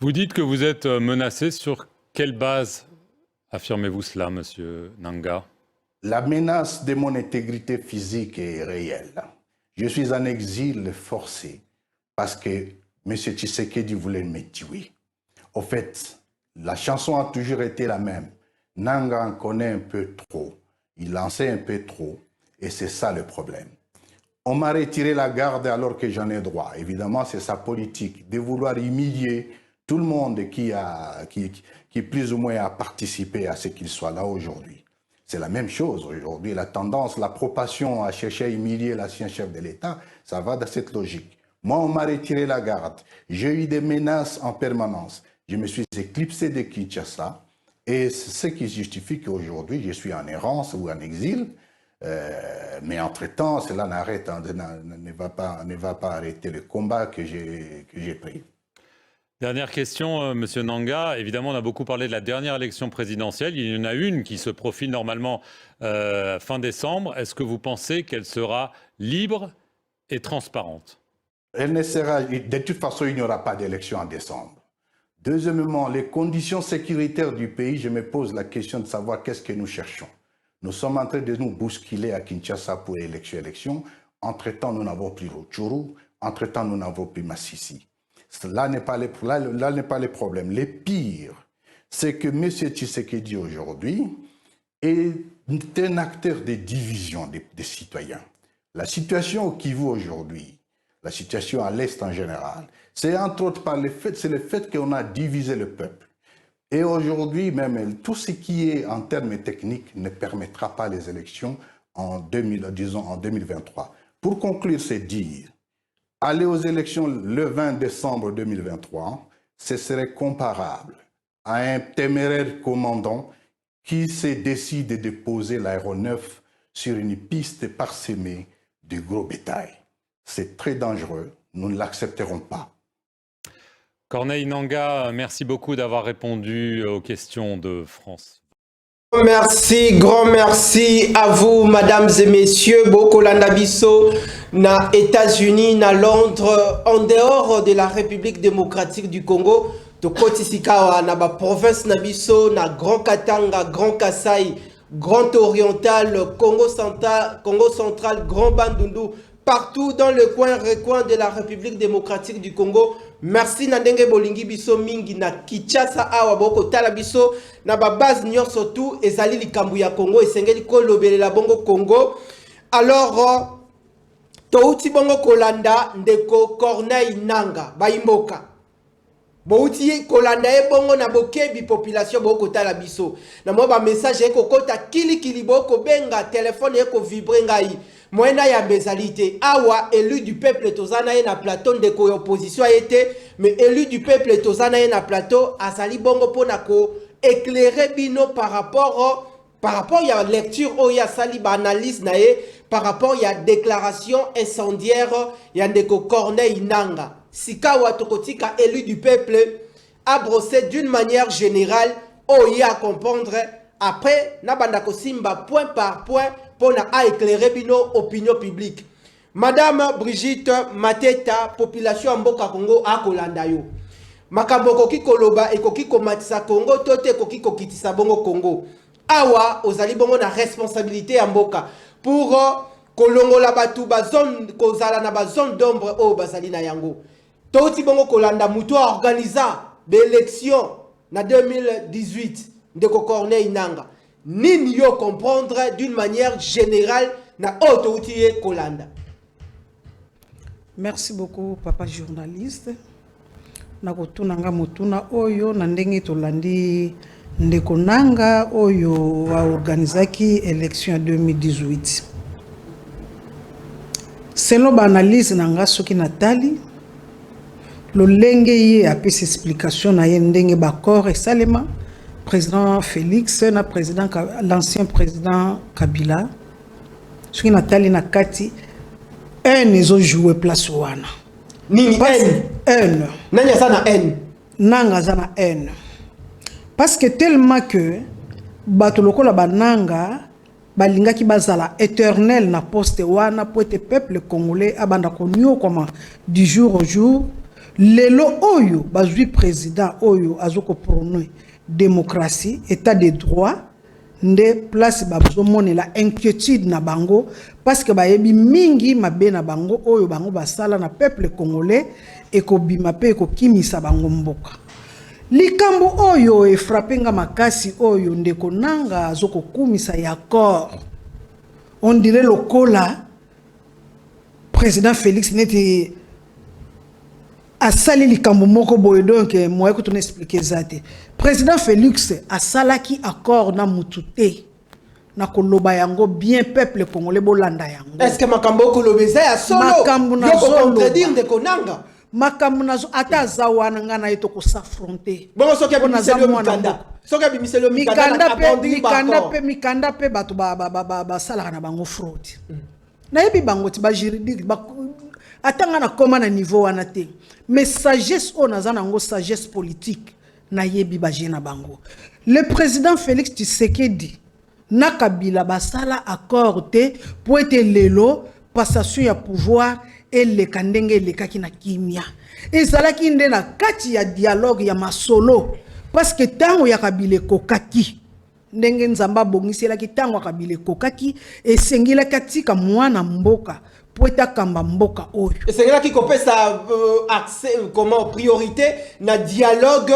Vous dites que vous êtes menacé. Sur quelle base affirmez-vous cela, M. Nanga? La menace de mon intégrité physique est réelle. Je suis en exil forcé parce que M. Tshisekedi voulait me tuer. Au fait, la chanson a toujours été la même. Nanga en connaît un peu trop. Il en sait un peu trop. Et c'est ça le problème. On m'a retiré la garde alors que j'en ai droit. Évidemment, c'est sa politique de vouloir humilier tout le monde qui plus ou moins a participé à ce qu'il soit là aujourd'hui. C'est la même chose aujourd'hui. La tendance, la propension à chercher à humilier l'ancien chef de l'État, ça va dans cette logique. Moi, on m'a retiré la garde. J'ai eu des menaces en permanence. Je me suis éclipsé de Kinshasa. Et c'est ce qui justifie qu'aujourd'hui, je suis en errance ou en exil. Mais entre-temps, cela ne va pas arrêter le combat que j'ai pris. Dernière question, Monsieur Nanga. Évidemment, on a beaucoup parlé de la dernière élection présidentielle. Il y en a une qui se profile normalement fin décembre. Est-ce que vous pensez qu'elle sera libre et transparente? Elle ne sera, de toute façon, il n'y aura pas d'élection en décembre. Deuxièmement, les conditions sécuritaires du pays, je me pose la question de savoir qu'est-ce que nous cherchons. Nous sommes en train de nous bousculer à Kinshasa pour élection. Entre-temps, nous n'avons plus Rutshuru. Entre-temps, nous n'avons plus Masisi. Là n'est pas le problème. Le pire, c'est que M. Tshisekedi aujourd'hui est un acteur de division des citoyens. La situation au Kivu aujourd'hui, la situation à l'Est en général, c'est entre autres par le fait qu'on a divisé le peuple. Et aujourd'hui, même tout ce qui est en termes techniques ne permettra pas les élections en 2023. Pour conclure, c'est dire, aller aux élections le 20 décembre 2023, ce serait comparable à un téméraire commandant qui se décide de poser l'aéronef sur une piste parsemée de gros bétail. C'est très dangereux, nous ne l'accepterons pas. Corneille Nanga, merci beaucoup d'avoir répondu aux questions de France. Merci, grand merci à vous, mesdames et messieurs. Bokolanda biso na États-Unis, na Londres, en dehors de la République démocratique du Congo, to kotisikawa na ba province na biso, na Grand Katanga, Grand Kasaï, Grand Oriental, Congo central, Grand Bandundu, partout dans le recoin de la République démocratique du Congo. Merci Nandenge Bolingi biso mingi na Kinshasa awa boko tala biso na ba base nyonso tout ezali likambu ya Congo esengeli kolobelela bongo Congo. Alors touti bongo kolanda ndeko Corneille Nanga baimboka. Bouti kolanda e bongo na bokebi population boko tala biso. Na mo ba message eko kota kili boko benga téléphone eko vibrer ngai. Moena ya bezalité awa élu du peuple tozana na plateau de opposition a été mais élu du peuple tozana na plateau azali bongo pona ko éclairer bino par rapport ya lecture o ya sali ba analyse na par rapport ya déclaration incendiaire ya ndeko Corneille Nanga sikawa tokotika élu du peuple a brossé d'une manière générale o ya comprendre après na banda ko simba point par point pour éclairer bino opinion publique. Madame Brigitte Mateta, population Mboka Congo a kolanda yo. Makambo koki koloba e koki komatisa Congo, tote koki kokitisa bongo Congo. Awa, ozali bongo na responsabilité ya Mboka. Pour kolongola batu ba zone, kozala na ba zone d'ombre o bazali na yango. Touti bongo kolanda mutu a organisa l'élection na 2018 de Corneille Nanga. Nini yo comprendre d'une manière générale na touti kolanda. Merci beaucoup, papa journaliste. Nakotuna nga motuna oyo na ndenge tolandi ndeko nanga oyo wa organizaki élection en 2018. Selon l'analyse nanga soki natali, lo lenge ye apesi explication na ye ndenge bakor et salema président Félix na président l'ancien président Kabila soki natali na kati un ezo jouer place wana. Nini N. Nani azana N. Nanga zana N. Parce que tellement que bato lokola bananga balingaki bazala éternel na poste wana pour être peuple congolais abanda konyo comme du jour au jour lelo oyo bazui président oyo azoko prôner démocratie état de droit nde place bazomone la inquiétude na bango parce que bayebi mingi mabe na bango oyo bango basala na peuple congolais et ko bima pe ko kimisa bango mboka likambo oyo e frappenga makasi oyo ndeko nanga azoko kumisa ya corps on dirait lokola président Félix neti asali likambo moko boye donc moi ko tuna expliquer zate président Félix asalaki accord na mututé na koloba yango bien peuple congolais bolanda yango est-ce que makambo ko lobeza ya solo makambo na solo dire ndeko nanga makambo nazo ata zawana ngana yeto ko s'affronter bon soki abimiselo mikanda soki abimiselo mikanda pe bato ba sala na bango fraude na yebi bango ti ba juridique ba atanga na koma na niveau wana te mais sagesse on a zanango sagesse politique na yebi ba jena bango le président Félix Tshisekedi na Kabila basala accord te pour être lelo passation ya pouvoir et le kandenge le kaki na kimia et zalaki nde na kati ya dialogue ya masolo parce que tango ya Kabila kokaki ndenge nzamba bongisela ki tango Kabila kokaki et sengila katika mwana mboka pour être kamba mboka oyo et sengila ki kopesa accès comment priorité na dialogue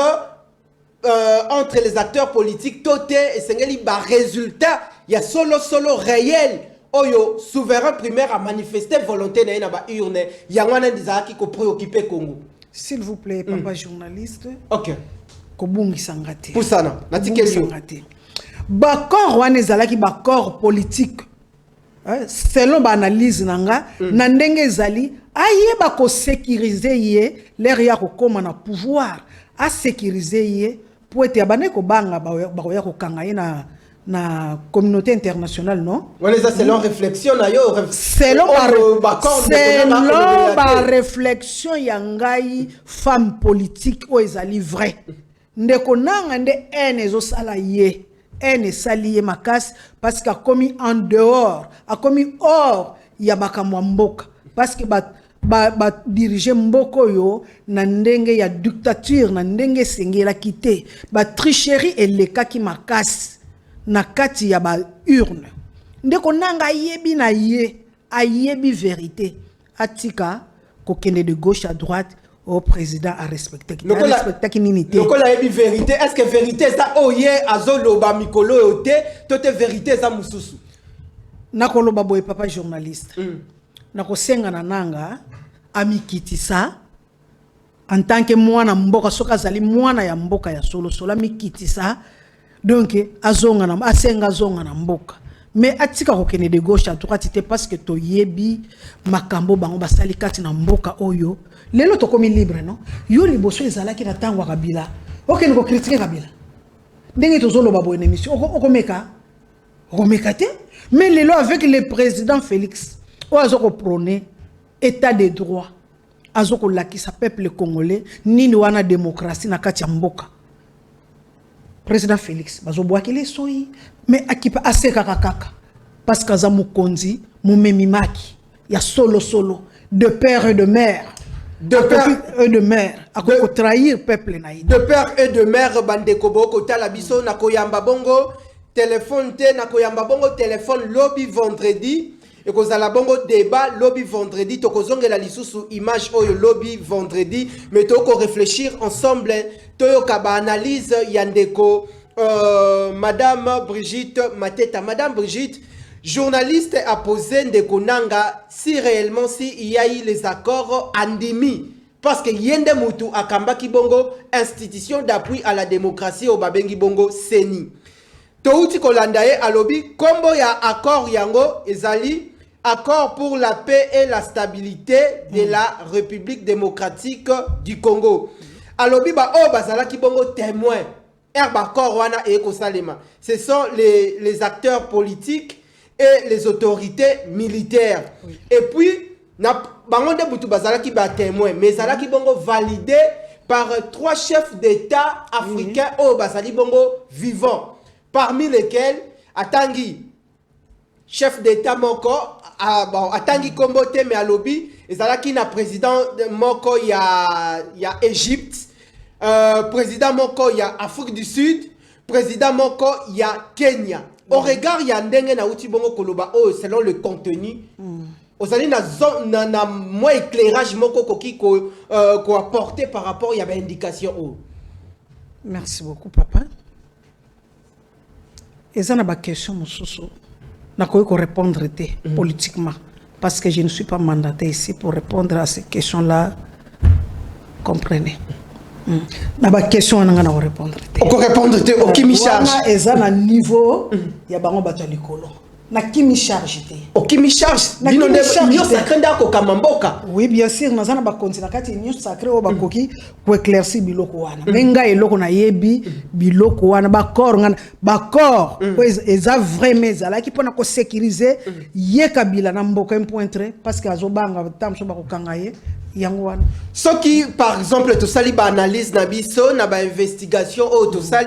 entre les acteurs politiques toté et sengeli ba résultat ya solo réel oyo souverain primaire a manifesté volonté na ba urne yangwana ndizaki ko préoccuper Congo. S'il vous plaît papa journaliste. OK. Ko bungisa ngate. Pusana natikeli yo. Bakor wana ezalaki bakor politique. Selon ba analyse nanga na ndenge ezali ayeba ko sécuriser ye l'air ya ko koma na pouvoir a sécuriser ye pour être abane ko banga ba ya ko kanga ye na communauté internationale non voilà ça selon réflexion na yo selon ba réflexion ya ngai femme politique o ezali vrai ndeko nanga nde ene zo sala ye ene sali ye makasi parce qu'a commis en dehors a commis hors ya makamwa mboka parce que ba diriger mboko yo na ndenge ya dictature na ndenge sengela kité ba tricherie eleka ki makasi na kati ya ba urne ndeko nanga yebi na ye ayebi vérité atika kokende de gauche à droite au président a respecté ki ninité lokola yebi vérité est-ce que vérité ça oye azoloba mikolo yote toute vérité ça mususu nakoloba boye papa journaliste nakosenga na nanga amikitisa en tant que mwana mboka soka zali mwana ya mboka ya solo solo amikitisa donc azonga na asenga zonga na mboka mais atika kokene de gauche à droite c'était parce que to yebi makambo bango basali kati na mboka oyo lelo to komi libre non yo liboso ezalaki na tango Kabila okene ko critiquer Kabila ndenge tozoloba boye na émission okomeka te mais lelo avec le président Félix o azoko prôner état de droit azoko lakisa peuple congolais nini wana démocratie na kati ya mboka président Félix bazoboaki les soyi mais akipa aseka kaka parce que za mukonzi mumemi maki il y a solo de père et de mère. De père et de mère, à trahir peuple naïd. De père et de mère bandeko boko tala biso na koyamba bongo téléphone te na koyamba bongo téléphone lobby vendredi et kozala bongo débat lobby vendredi to kozongela lisusu image oyo lobby vendredi mais to ko réfléchir ensemble to yo kaba analyse yandeko madame Brigitte Mateta. Madame Brigitte, journaliste a posé ndeko nanga si réellement il y a eu les accords andimi parce que yende mutu akamba kibongo institution d'appui à la démocratie au babengi bongo seni touti kolandaye alobi kombo ya accord yango ezali accord pour la paix et la stabilité de la République démocratique du Congo. Alobi ba o bazala kibongo témoin ce sont les acteurs politiques et les autorités militaires. Oui. Et puis, bangonde butu bazala ki ba témoin, mais zala ki bongo validé par 3 chefs d'État africains au bazali bongo vivants, parmi lesquels Atangi, chef d'État moko, Atangi Kombote mais alobi, et zala ki na président moko ya Égypte. Président Moko il y a Afrique du Sud, président Moko il y a Kenya. Au regard il y a ndenge na uti bongo koloba selon le contenu. Osali na moins éclairage moko koki ko apporter par rapport il y avait indication. Merci beaucoup papa. Et ça n'a pas question mususu. Na ko répondre politiquement parce que je ne suis pas mandaté ici pour répondre à ces questions-là. Comprenez. Na ba question on nga na répondre te. On répondre te au qui mi charge. Na ezana niveau ya bango bato likolo. Na qui mi charge te. Au qui mi charge. Bino de nyo sacré ndako kamamboka. Oui bien sûr na zana ba continue kati nyo sacré o ba koki ko éclaircir biloko wana. Menga eloko na yebi biloko wana ba corps ngana ba corps ko eza vraiment zala ki pona ko sécuriser ye kabila na mboka impointre parce que azobanga tamso ba ko kangaye. Ce qui, par exemple, tout ça, ba analyse na biso, na ba investigation, tout ça,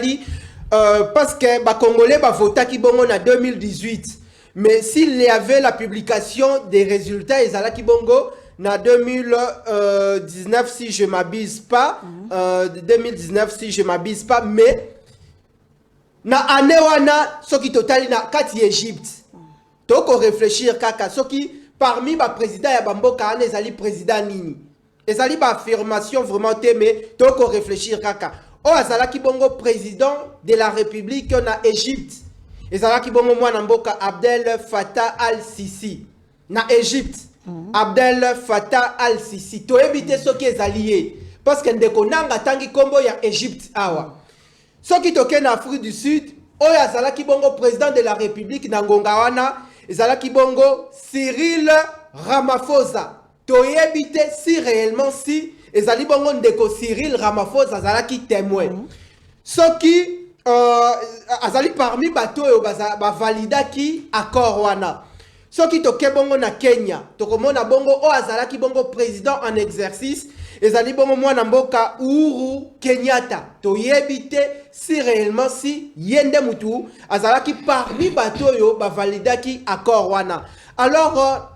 parce que ba Congolais ba vota ki bongo na 2018, mais s'il y avait la publication des résultats, ils allaient ki bongo na 2019 si je m'abuse pas, 2019 si je m'abuse pas, mais na année wana, ce qui total na kati Égypte, toko réfléchir kaka, ce qui parmi les présidents ya bamboka les ali président nini les ali ba affirmation vraiment mais toko réfléchir kaka o azala ki bongo président de la République na Égypte ezala ki bongo mwana mboka Abdel Fattah al-Sisi na Égypte Abdel Fattah al-Sisi to éviter ce qui est allié parce que ndeko nanga tangi kombo ya Égypte awa ce qui toke na Afrique du Sud o azala ki bongo président de la République na ngonga wana ezala ki bongo Cyril Ramaphosa. Toyebite si réellement si ezali bongo ndeko Cyril Ramaphosa azala ki témoin. Ce qui azali parmi bato yo ba valida ki accord wana. Ce qui toke bongo na Kenya, tokomona bongo o azala ki bongo président en exercice ezali bongo mwana mboka Uhuru Kenyatta. Toyebite si réellement si yende mutu azalaki parmi bato yo ba validaki accord wana. Alors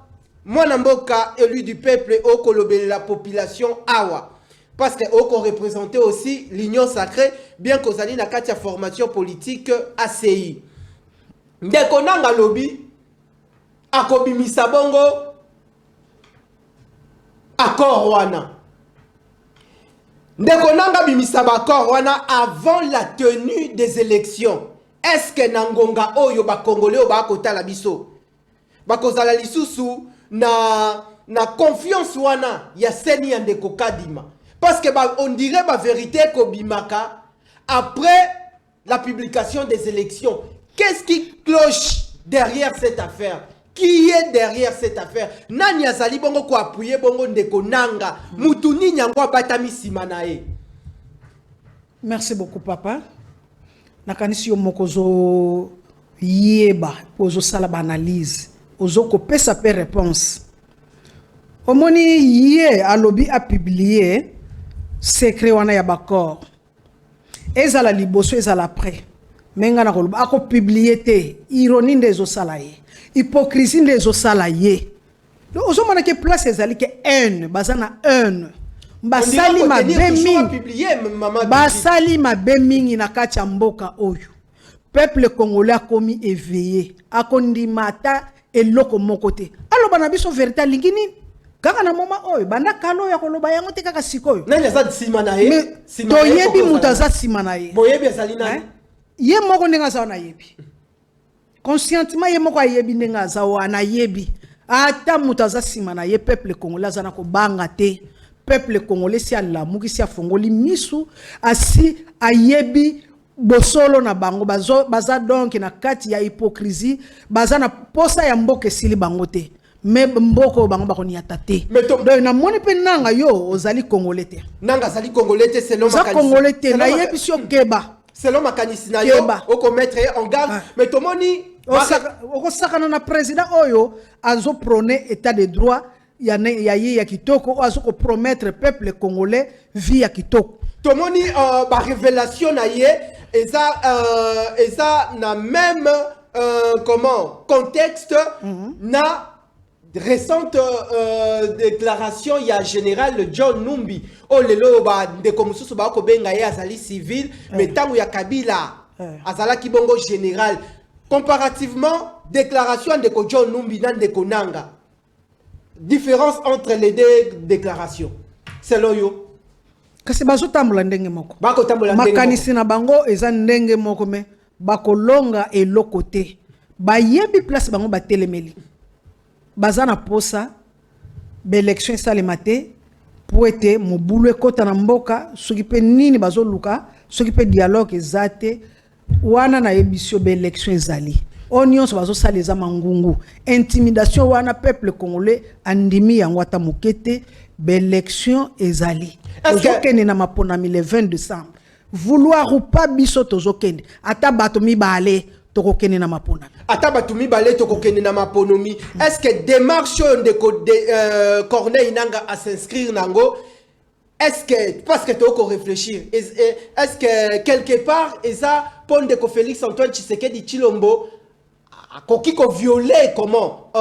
mwana mboka élu du peuple au kolobele la population awa parce que au ko représenter aussi l'union sacrée bien qu'ozali na kati ya formation politique ACI. Ndeko nanga lobi akobimisa bongo accord wana. Ndeko nanga bimisa bakor wana avant la tenue des élections. Est-ce que nangonga oyo ba Congolais ba kotala biso ba kozala lisusu na confiance wana ya seni ya ndeko Kadima parce que on dirait ba vérité ko bimaka après la publication des élections. Qu'est-ce qui cloche derrière cette affaire? Qui est derrière cette affaire? Nani azali bongo ko appuyer bongo ndeko nanga mutuni nyango batami simanae. Merci beaucoup papa. Nakanisi yo mokozo yeba ozo sala ba analyse ozo ko pesa pe réponse. Omoni yé alobi a publié secret wana ya bakor. Ezala liboso ezala après. Menga na koloba ako publier te ironie ndezo sala ye. Hypocrisie ndezo sala ye. donc ozo mona ke place ezali ke haine bazana haine basali mabe mingi basali mabe mingi na kati ya mboka oyo peuple congolais akomi éveillé akondimata eloko moko te aloba na biso vérité alingi nini kaka na moma oyo banda kalo ya koloba yango te kaka sikoyo nani aza nsima na ye toyebi moto aza nsima na ye boyebi azali nani ye moko ndenge aza wana yebi conscientement ye moko ayebi ndenge aza wana yebi ata moto aza nsima na ye peuple congolais aza na kobanga te peuple congolais si alamuki si afongoli misu asi ayebi bosolo na bango baza donc na kati ya hypocrisie baza na posa ya mboka esili bango te me mboko bango bakoni ata te donc na moni pe nanga yo ozali congolais te nanga azali congolais te selon makanisi congolais te na yebi si okeba selon makanisi na yo oko mettre en garde mais tomoni okosakana na président oyo azo prôner état de droit ya ye ya kitoko azo ko promettre peuple congolais vie ya kitoko tomoni ba révélation na ye eza na même comment contexte na récente déclaration ya général John Numbi o lelo ba ndeko mususu ba ko benga ye azali civil mais tangu ya Kabila azala kibongo général comparativement déclaration de John Numbi na ndeko nanga différence entre les deux déclarations selon yo kasi bazotambola ndenge moko bakotambola ndenge makanisi na bango eza ndenge moko me bakolonga eloko te bayebi place bango batelemeli baza na posa baélection esalema te po ete mobulu ekota na mboka soki mpe nini bazoluka soki mpe dialogue eza te wana na yebisio baélection ezali oyo nyonso bazosala eza mangungu intimidation wana peuple congolais andimi yango ata moke te baélection ezali tozokende na maponami le 20 décembre vouloir ou pas biso tozokende ata bato mibale tokokende na maponami ata bato mibale tokokende na maponomi est-ce que démarche de Corneille Nanga à s'inscrire nango est-ce que parce que toko réfléchir est-ce que quelque part eza pon de Félix Antoine Tshisekedi Tshilombo koki ko violer comment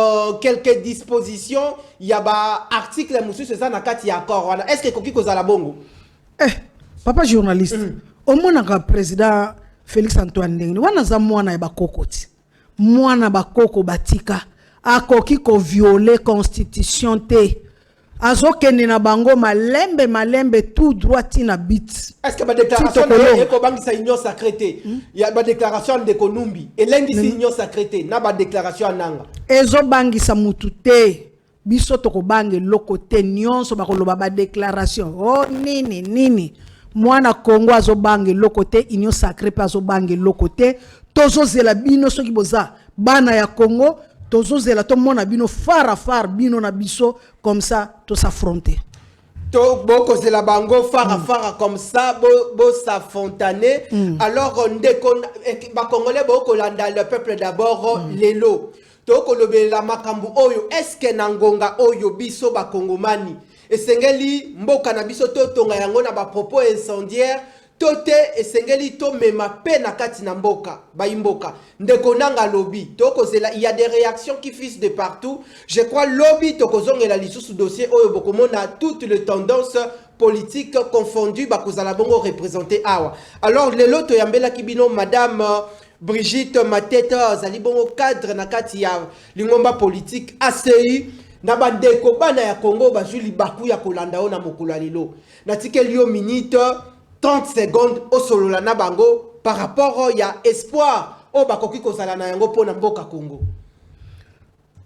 quelques dispositions ya ba article mususu eza na kati ya accord wana est-ce que koki ko za la bongo papa journaliste au mona ka président Félix Antoine Ndenge wana za mwana ya bakoko ti mwana bakoko batika akoki ko violer constitution te azokende na bango malembe tout droit tina bit est-ce que ba déclaration de ko bangisa union sacrée il y a ba déclaration de Konumbi elengi si union sacrée na ba déclaration nanga ezo bangisa mutu te biso to ko bange loko te nyonso bakoloba ba déclaration oh nini mwana Congo azo bange loko te union sacrée pa azo bange loko te tozo zela bino soki boza bana ya Congo tozo zela to mona bino far bino na biso comme ça to s'affronter to boko zela bango fara comme ça bo s'affontaner alors ndeko ba congolais boko landa le peuple d'abord lelo to ko lobela makambu oyo est-ce que nangonga oyo biso ba kongomani esengeli mboka na biso to tonga yango na ba propos incendiaires tote esengeli to mema pe na kati na mboka baimboka ndeko nanga lobby toko zela il y a des réactions qui fusent de partout je crois lobby toko zongela lisusu dossier oyo bokomona toutes les tendances politiques confondues bakozala bongo représenter awa alors lelo to yambela kibino madame Brigitte Mateta zali bongo cadre na kati ya lingomba politique ACI na bandeko bana ya Congo bazuli baku ya kolanda ona mokolo lelo na tikeli yo minute 30 secondes au solo na bango par rapport ya espoir o bakoki kozala na yango pona mboka Congo.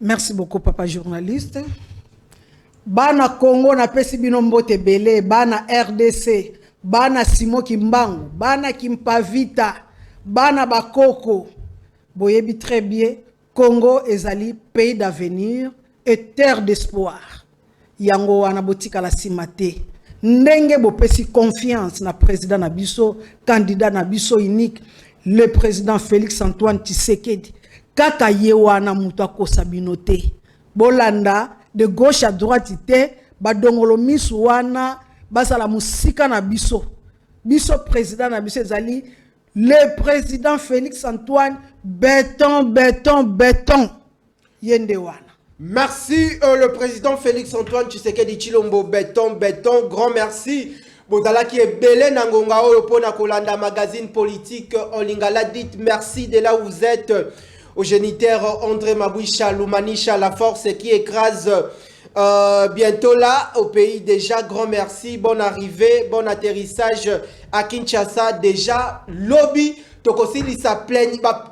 Merci beaucoup papa journaliste. Bana Congo na pesi bino mbote belé, bana RDC, bana Simo Kimbangu, bana Kimpavita, bana Bakoko. Boyebi très bien, Congo ezali pays d'avenir et terre d'espoir. Yango wana botika la simate. Ndenge bopesi confiance na président na biso, candidat na biso unique, le président Félix Antoine Tshisekedi. Kaka yewana mutu akosa bino te. Bolanda de gauche à droite te, badongolo misu wana, basala musika na biso. Biso président na biso ezali, le président Félix Antoine, béton. Yende wana. Merci le président Félix Antoine Tshisekedi Tshilombo béton, grand merci. Bozala qui est belé nangonga oyo pona kolanda magazine politique en lingala, dites merci de là où vous êtes. Au géniteur André Mabouicha, Loumanisha, la force qui écrase bientôt là au pays. Déjà, grand merci, bonne arrivée, bon atterrissage à Kinshasa. Déjà, lobby, tokosi lisa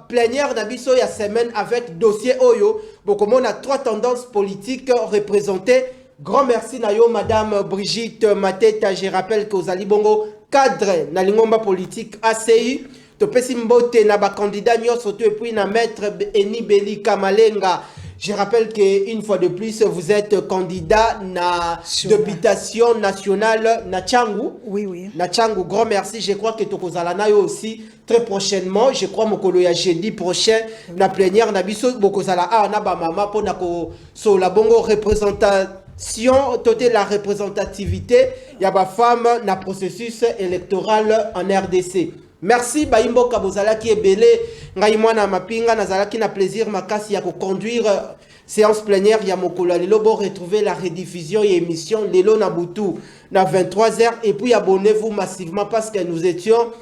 plénière nabiso ya semaine avec dossier Oyo. Bon, comme on a 3 tendances politiques représentées. Grand merci Nayo, Madame Brigitte Mateta. Je rappelle que aux Alibongo, cadre na lingomba politique ACI. Topesi mbote na ba candidat nyoso et puis na maître Eni Beli Kamalenga. Je rappelle qu'une fois de plus, vous êtes candidat na députation nationale na Tchangu. Oui, oui. Na Tchangu, grand merci. Je crois que Tokozala nayo aussi très prochainement. Je crois mokolo ya jeudi prochain na plénière na biso bokozala na ba mama pour na ko so la bongo représentation toté la représentativité ya ba femme na processus électoral en RDC. Merci Baimbo Kabozala qui est belé. Ngaimwana Mapinga Nazalaki na plaisir makasi ya conduire séance plénière ya mokolo lelo bo retrouver la rediffusion et émission lelo na butu na 23h et puis abonnez-vous massivement parce que nous étions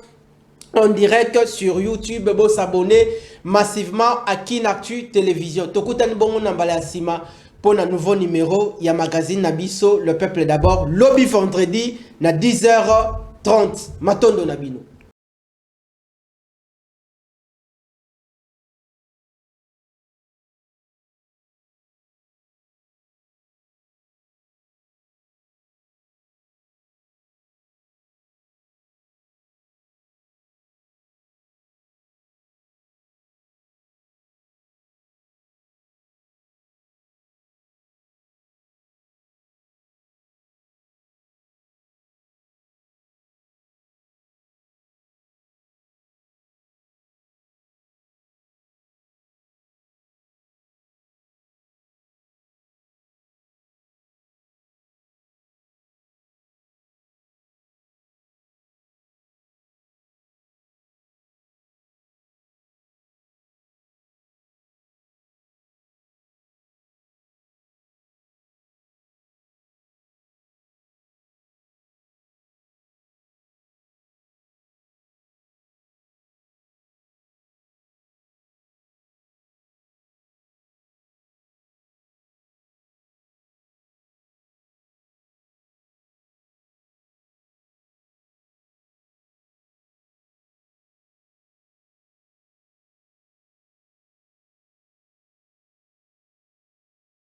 en direct sur YouTube. Bo s'abonner massivement à Kinactu Télévision. Tokutani bongo na mbala sima pour un nouveau numéro ya magazine Nabiso le peuple d'abord lobby vendredi na 10h30 matondo nabino.